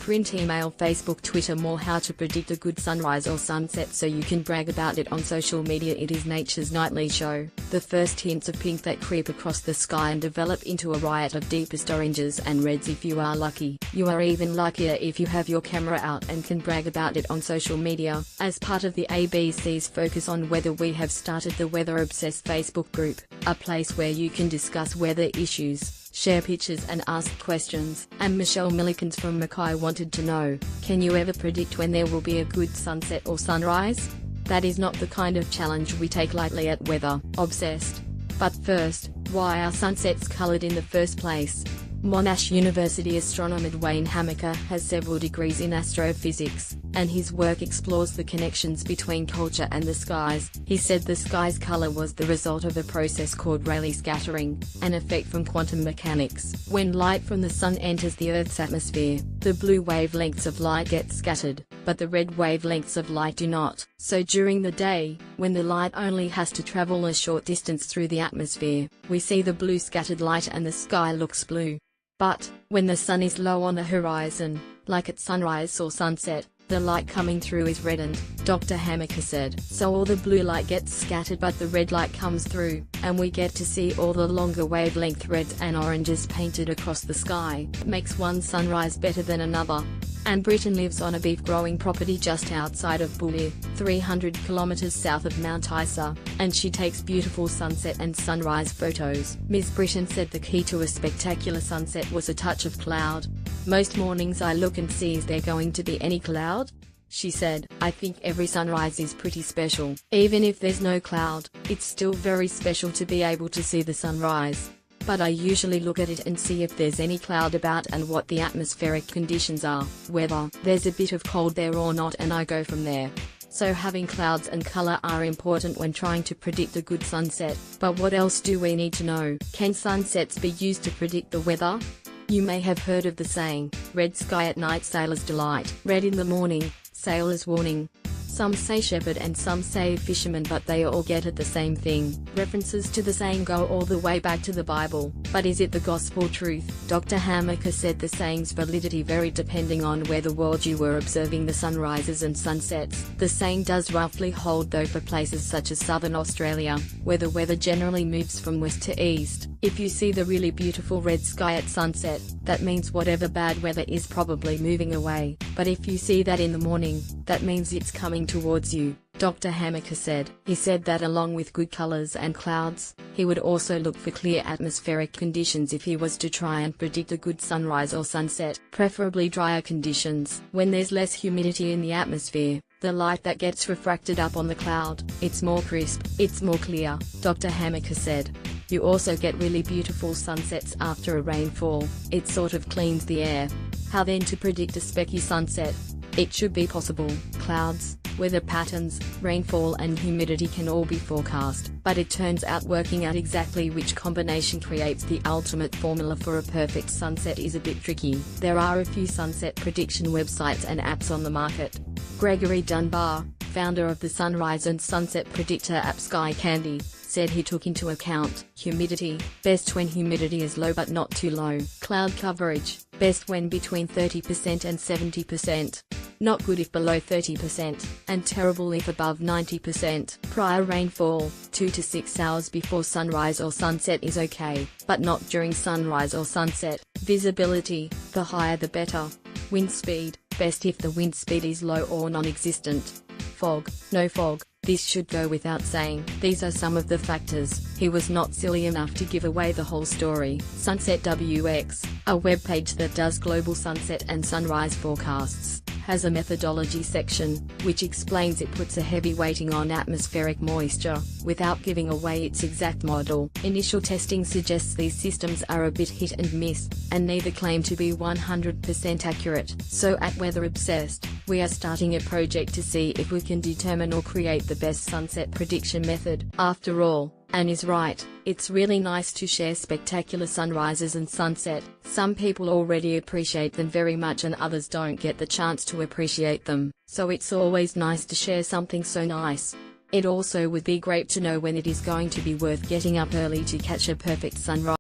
print, email, Facebook, Twitter, more. How to predict a good sunrise or sunset so you can brag about it on social media. It is nature's nightly show. The first hints of pink that creep across the sky and develop into a riot of deepest oranges and reds if you are lucky. You are even luckier if you have your camera out and can brag about it on social media. As part of the ABC's Focus on Weather, we have started the Weather Obsessed Facebook group, a place where you can discuss weather issues, share pictures and ask questions. And Michelle Millikins from Mackay wanted to know, can you ever predict when there will be a good sunset or sunrise? That is not the kind of challenge we take lightly at Weather Obsessed. But first, why are sunsets colored in the first place? Monash University astronomer Wayne Hamaker has several degrees in astrophysics, and his work explores the connections between culture and the skies. He said the sky's color was the result of a process called Rayleigh scattering, an effect from quantum mechanics. When light from the sun enters the Earth's atmosphere, the blue wavelengths of light get scattered, but the red wavelengths of light do not. So during the day, when the light only has to travel a short distance through the atmosphere, we see the blue scattered light and the sky looks blue. But, when the sun is low on the horizon, like at sunrise or sunset, the light coming through is reddened, Dr. Hamaker said. So all the blue light gets scattered but the red light comes through, and we get to see all the longer wavelength reds and oranges painted across the sky. It makes one sunrise better than another. And Britain lives on a beef-growing property just outside of Boulia, 300 kilometers south of Mount Isa, and she takes beautiful sunset and sunrise photos. Ms. Britain said the key to a spectacular sunset was a touch of cloud. Most mornings I look and see, is there going to be any cloud? She said, I think every sunrise is pretty special. Even if there's no cloud, it's still very special to be able to see the sunrise. But I usually look at it and see if there's any cloud about and what the atmospheric conditions are, whether there's a bit of cold there or not, and I go from there. So having clouds and color are important when trying to predict a good sunset. But what else do we need to know? Can sunsets be used to predict the weather? You may have heard of the saying, red sky at night, sailor's delight. Red in the morning, sailor's warning. Some say shepherd and some say fisherman, but they all get at the same thing. References to the saying go all the way back to the Bible, but is it the gospel truth? Dr. Hamaker said the saying's validity varied depending on where the world you were observing the sunrises and sunsets. The saying does roughly hold though for places such as southern Australia, where the weather generally moves from west to east. If you see the really beautiful red sky at sunset, that means whatever bad weather is probably moving away. But if you see that in the morning, that means it's coming towards you, Dr. Hamaker said. He said that along with good colors and clouds, he would also look for clear atmospheric conditions if he was to try and predict a good sunrise or sunset, preferably drier conditions. When there's less humidity in the atmosphere, the light that gets refracted up on the cloud, it's more crisp, it's more clear, Dr. Hamaker said. You also get really beautiful sunsets after a rainfall. It sort of cleans the air. How then to predict a specky sunset? It should be possible. Clouds, weather patterns, rainfall and humidity can all be forecast, but it turns out working out exactly which combination creates the ultimate formula for a perfect sunset is a bit tricky. There are a few sunset prediction websites and apps on the market. Gregory Dunbar, founder of the sunrise and sunset predictor app Sky Candy, said he took into account humidity, best when humidity is low but not too low. Cloud coverage, best when between 30% and 70%. Not good if below 30%, and terrible if above 90%. Prior rainfall, 2 to 6 hours before sunrise or sunset is okay, but not during sunrise or sunset. Visibility, the higher the better. Wind speed, best if the wind speed is low or non-existent. Fog, no fog. This should go without saying. These are some of the factors. He was not silly enough to give away the whole story. Sunset WX, a webpage that does global sunset and sunrise forecasts, has a methodology section, which explains it puts a heavy weighting on atmospheric moisture, without giving away its exact model. Initial testing suggests these systems are a bit hit and miss, and neither claim to be 100% accurate. So at Weather Obsessed, we are starting a project to see if we can determine or create the best sunset prediction method. After all, Anne is right, it's really nice to share spectacular sunrises and sunset. Some people already appreciate them very much and others don't get the chance to appreciate them, so it's always nice to share something so nice. It also would be great to know when it is going to be worth getting up early to catch a perfect sunrise.